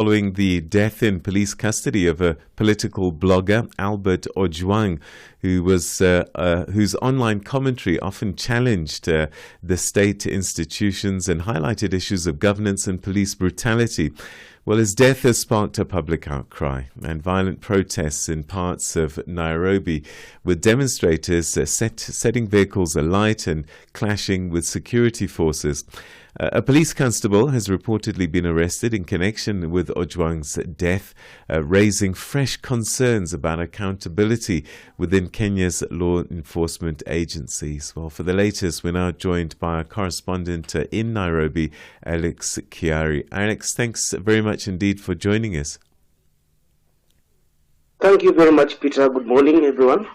following the death in police custody of a political blogger, Albert Ojwang, whose online commentary often challenged the state institutions and highlighted issues of governance and police brutality. Well, his death has sparked a public outcry and violent protests in parts of Nairobi, with demonstrators setting vehicles alight and clashing with security forces. A police constable has reportedly been arrested in connection with Ojwang's death, raising fresh concerns about accountability within Kenya's law enforcement agencies. Well, for the latest, we're now joined by our correspondent in Nairobi, Alex Kiarrie. Alex, thanks very much indeed for joining us. Thank you very much, Peter. Good morning, everyone.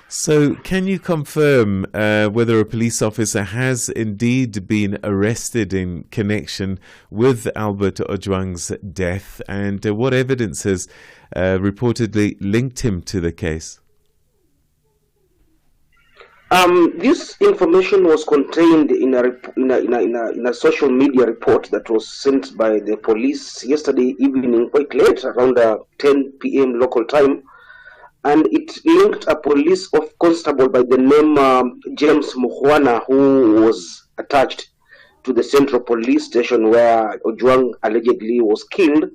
So, can you confirm whether a police officer has indeed been arrested in connection with Albert Ojwang's death, and what evidence has reportedly linked him to the case? This information was contained in a social media report that was sent by the police yesterday evening, quite late, around 10 p.m. local time. And it linked a police constable by the name James Mukhwana, who was attached to the central police station where Ojwang allegedly was killed.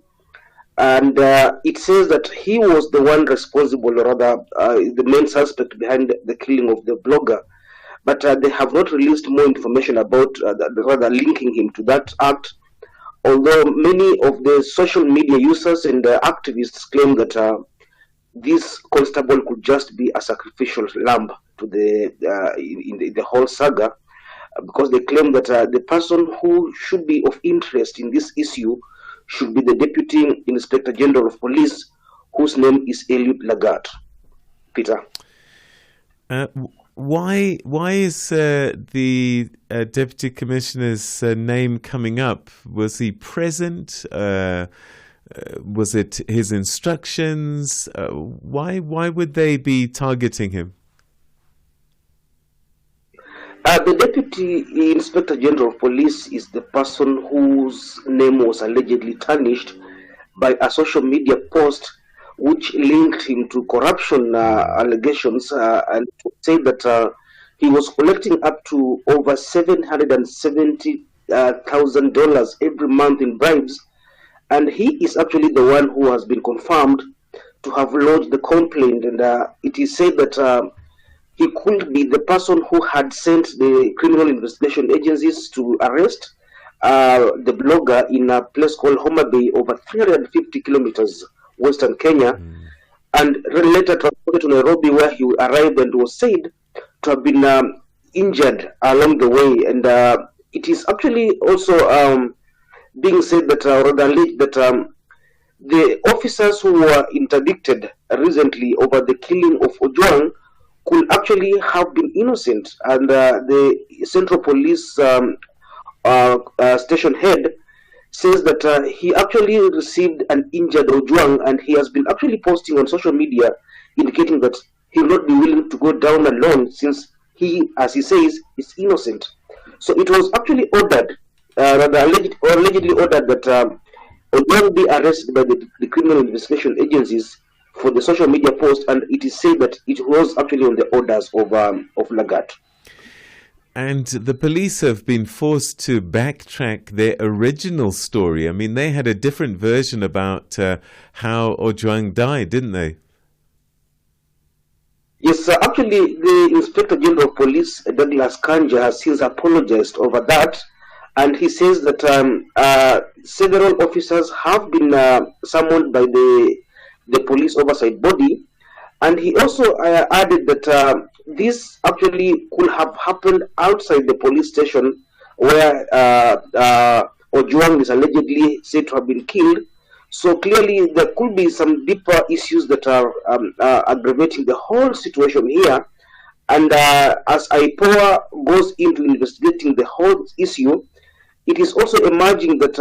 And it says that he was the one responsible, or rather the main suspect behind the killing of the blogger. But they have not released more information about rather linking him to that act, although many of the social media users and activists claim that this constable could just be a sacrificial lamb to in the whole saga, because they claim that the person who should be of interest in this issue should be the Deputy Inspector General of Police, whose name is Eliud Lagat. Peter. Why is the Deputy Commissioner's name coming up? Was he present? Was it his instructions? Why would they be targeting him? The Deputy Inspector General of Police is the person whose name was allegedly tarnished by a social media post which linked him to corruption allegations and said that he was collecting up to over $770,000 every month in bribes. And he is actually the one who has been confirmed to have lodged the complaint. And it is said that he could be the person who had sent the criminal investigation agencies to arrest the blogger in a place called Homa Bay, over 350 kilometers western Kenya, and later transported to Nairobi, where he arrived and was said to have been injured along the way. And it is actually also being said that, the officers who were interdicted recently over the killing of Ojwang could actually have been innocent, and the Central Police station head says that he actually received an injured Ojwang, and he has been actually posting on social media indicating that he will not be willing to go down alone, since he, as he says, is innocent. So it was actually ordered, allegedly ordered, that Ojwang be arrested by the criminal investigation agencies for the social media post, and it is said that it was actually on the orders of Lagat. And the police have been forced to backtrack their original story. I mean, they had a different version about how Ojwang died, didn't they? Yes, actually, the Inspector General of Police, Douglas Kanja, has since apologized over that. And he says that several officers have been summoned by the police oversight body. And he also added that this actually could have happened outside the police station where Ojwang is allegedly said to have been killed. So clearly there could be some deeper issues that are aggravating the whole situation here. And as IPOA goes into investigating the whole issue, it is also emerging that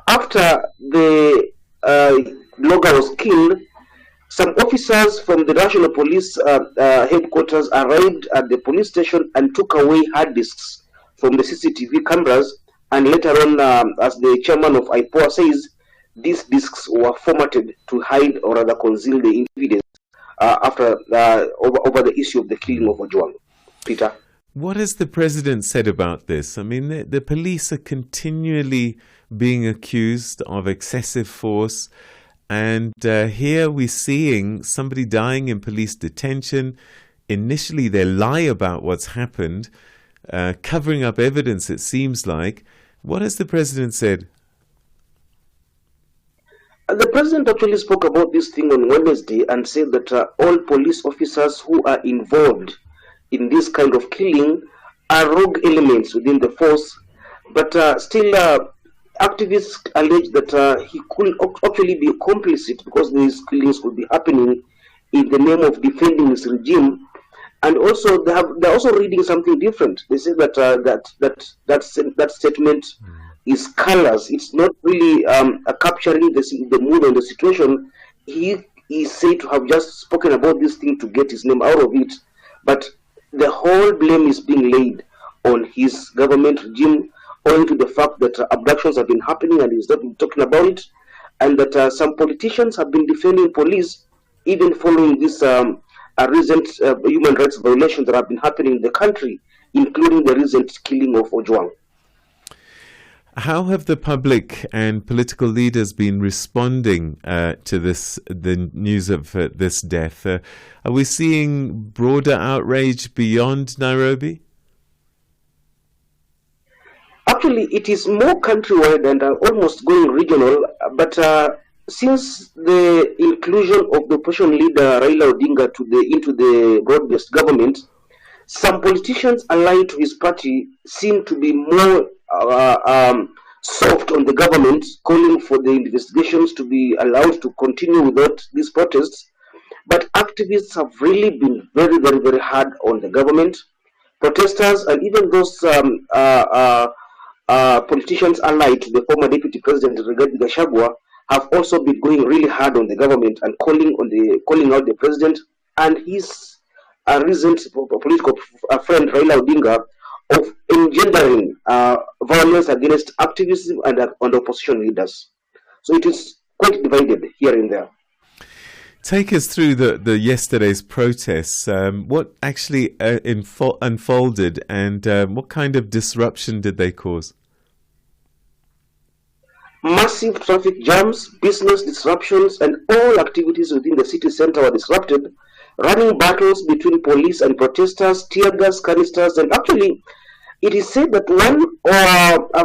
after the blogger was killed, some officers from the National Police headquarters arrived at the police station and took away hard disks from the CCTV cameras. And later on, as the chairman of IPOA says, these discs were formatted to hide or rather conceal the evidence over the issue of the killing of Ojwang. Peter? What has the president said about this? I mean, the police are continually being accused of excessive force, and here we're seeing somebody dying in police detention. Initially, they lie about what's happened, covering up evidence, it seems like. What has the president said? The president actually spoke about this thing on Wednesday and said that all police officers who are involved in this kind of killing are rogue elements within the force, but still activists allege that he could actually be complicit because these killings could be happening in the name of defending his regime. And also, they're also reading something different. They say that that statement is colors. It's not really capturing the mood and the situation. He is said to have just spoken about this thing to get his name out of it, but the whole blame is being laid on his government regime, owing to the fact that abductions have been happening and he's not been talking about it, and that some politicians have been defending police even following this recent human rights violations that have been happening in the country, including the recent killing of Ojwang. How have the public and political leaders been responding to the news of this death? Are we seeing broader outrage beyond Nairobi? Actually, it is more countrywide and almost going regional, but since the inclusion of the opposition leader Raila Odinga into the broad-based government, some politicians allied to his party seem to be more soft on the government, calling for the investigations to be allowed to continue without these protests. But activists have really been very, very, very hard on the government. Protesters and even those politicians allied to the former deputy president Rigathi Gachagua have also been going really hard on the government and calling out the president and his recent political friend Raila Odinga of engendering violence against activism and opposition leaders. So it is quite divided here and there. Take us through the yesterday's protests. What actually unfolded, and what kind of disruption did they cause? Massive traffic jams, business disruptions, and all activities within the city center were disrupted. Running battles between police and protesters, tear gas canisters, and actually, it is said that one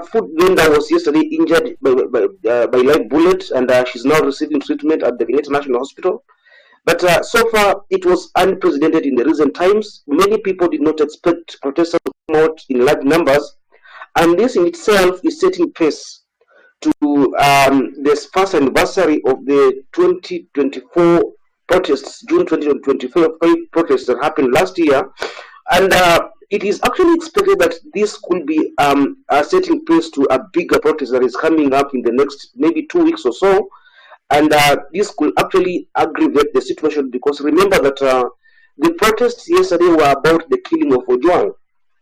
food vendor was yesterday injured by live bullet, and she's now receiving treatment at the Kenyan National Hospital. But so far, it was unprecedented in the recent times. Many people did not expect protesters to come out in large numbers, and this in itself is setting pace to the first anniversary of the 2024 protests, June 2024 protests that happened last year. And it is actually expected that this could be setting pace to a bigger protest that is coming up in the next maybe 2 weeks or so. And this could actually aggravate the situation, because remember that the protests yesterday were about the killing of Ojwang.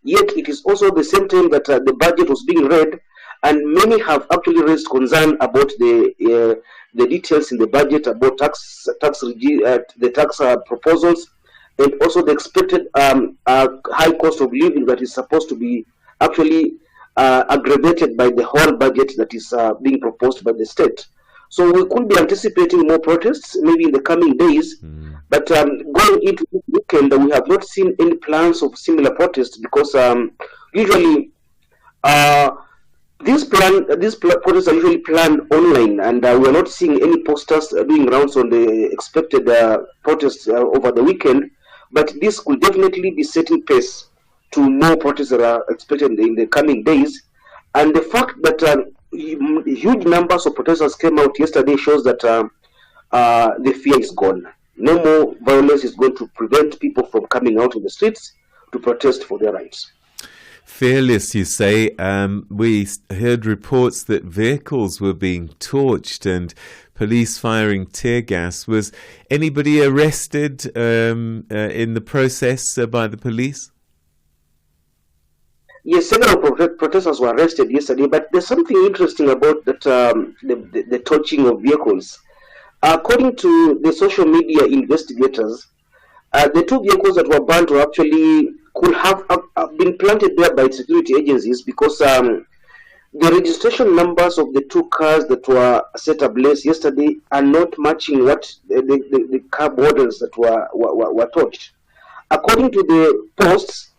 Yet it is also the same time that the budget was being read, and many have actually raised concern about the details in the budget, about the tax proposals, and also the expected high cost of living that is supposed to be actually aggravated by the whole budget that is being proposed by the state. So we could be anticipating more protests maybe in the coming days. But going into this weekend, we have not seen any plans of similar protests, because usually these protests are usually planned online, and we are not seeing any posters doing rounds on the expected protests over the weekend. But this could definitely be setting pace to more protests that are expected in the coming days. And the fact that huge numbers of protesters came out yesterday shows that the fear is gone. No more violence is going to prevent people from coming out in the streets to protest for their rights. Fearless, you say. We heard reports that vehicles were being torched and police firing tear gas. Was anybody arrested in the process by the police? Yes, several protesters were arrested yesterday, but there's something interesting about that the torching of vehicles. According to the social media investigators, the two vehicles that were burned were actually could have been planted there by security agencies because the registration numbers of the two cars that were set ablaze yesterday are not matching what the car models that were torched. According to the posts,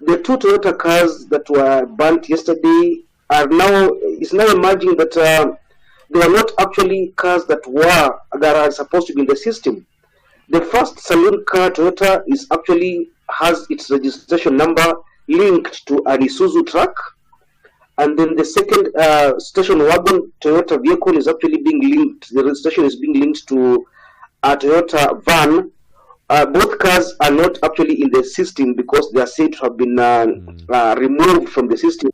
the two Toyota cars that were burnt yesterday is now emerging that they are not actually cars that are supposed to be in the system. The first saloon car Toyota has its registration number linked to an Isuzu truck, and then the second station wagon Toyota vehicle is actually being linked. The registration is being linked to a Toyota van. Both cars are not actually in the system because they are said to have been removed from the system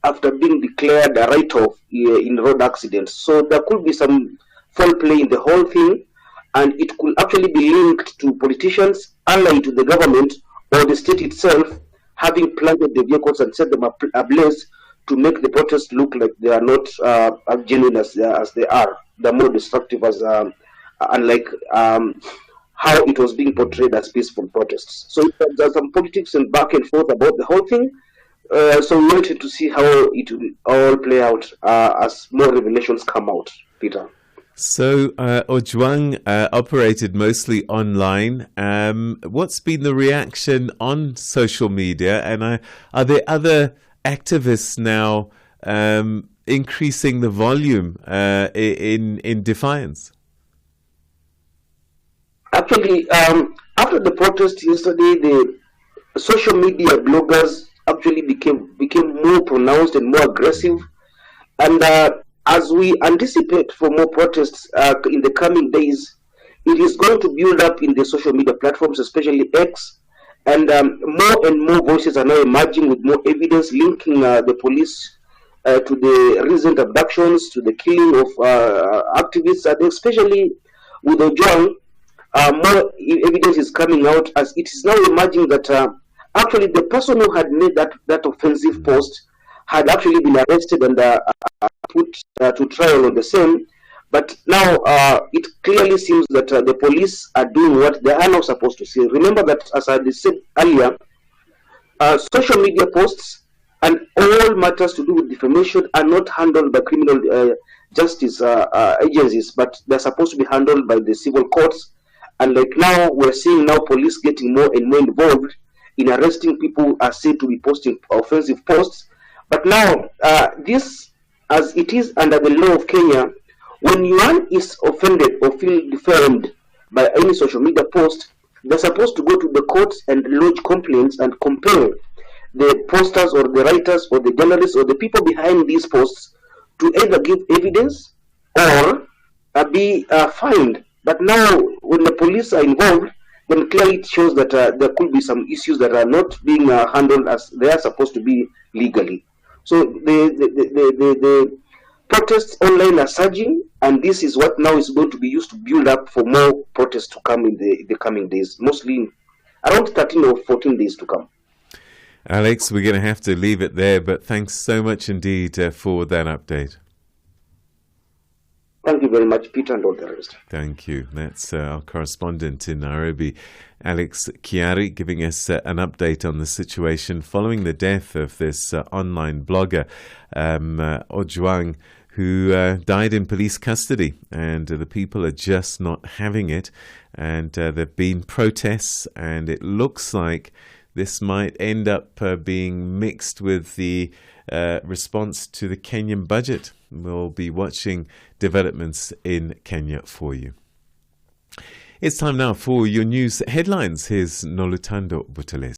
after being declared a write-off in road accidents. So there could be some foul play in the whole thing, and it could actually be linked to politicians allied to the government or the state itself having planted the vehicles and set them ablaze to make the protests look like they are not as genuine as they are. They're more destructive unlike how it was being portrayed as peaceful protests. So there's some politics and back and forth about the whole thing. So we wanted to see how it will all play out as more revelations come out, Peter. So Ojwang operated mostly online. What's been the reaction on social media? And are there other activists now increasing the volume in defiance? Actually, after the protest yesterday, the social media bloggers actually became more pronounced and more aggressive. And as we anticipate for more protests in the coming days, it is going to build up in the social media platforms, especially X. And more voices are now emerging with more evidence linking the police to the recent abductions, to the killing of activists, and especially with Ojwang. More evidence is coming out as it is now emerging that actually the person who had made that offensive post had actually been arrested and put to trial on the same. But now it clearly seems that the police are doing what they are not supposed to say. Remember that, as I said earlier, social media posts and all matters to do with defamation are not handled by criminal justice agencies, but they're supposed to be handled by the civil courts. And like now, we're seeing now police getting more and more involved in arresting people who are said to be posting offensive posts. But now, this, as it is under the law of Kenya, when one is offended or feel defamed by any social media post, they're supposed to go to the courts and lodge complaints and compel the posters or the writers or the journalists or the people behind these posts to either give evidence or be fined. But now, when the police are involved, then clearly it shows that there could be some issues that are not being handled as they are supposed to be legally. So the protests online are surging, and this is what now is going to be used to build up for more protests to come in the coming days, mostly around 13 or 14 days to come. Alex, we're going to have to leave it there, but thanks so much indeed for that update. Thank you very much, Peter, and all the rest. Thank you. That's our correspondent in Nairobi, Alex Kiarrie, giving us an update on the situation following the death of this online blogger, Ojwang, who died in police custody. And the people are just not having it. And there have been protests, and it looks like this might end up being mixed with the response to the Kenyan budget. We'll be watching developments in Kenya for you. It's time now for your news headlines. Here's Nolutando Butales.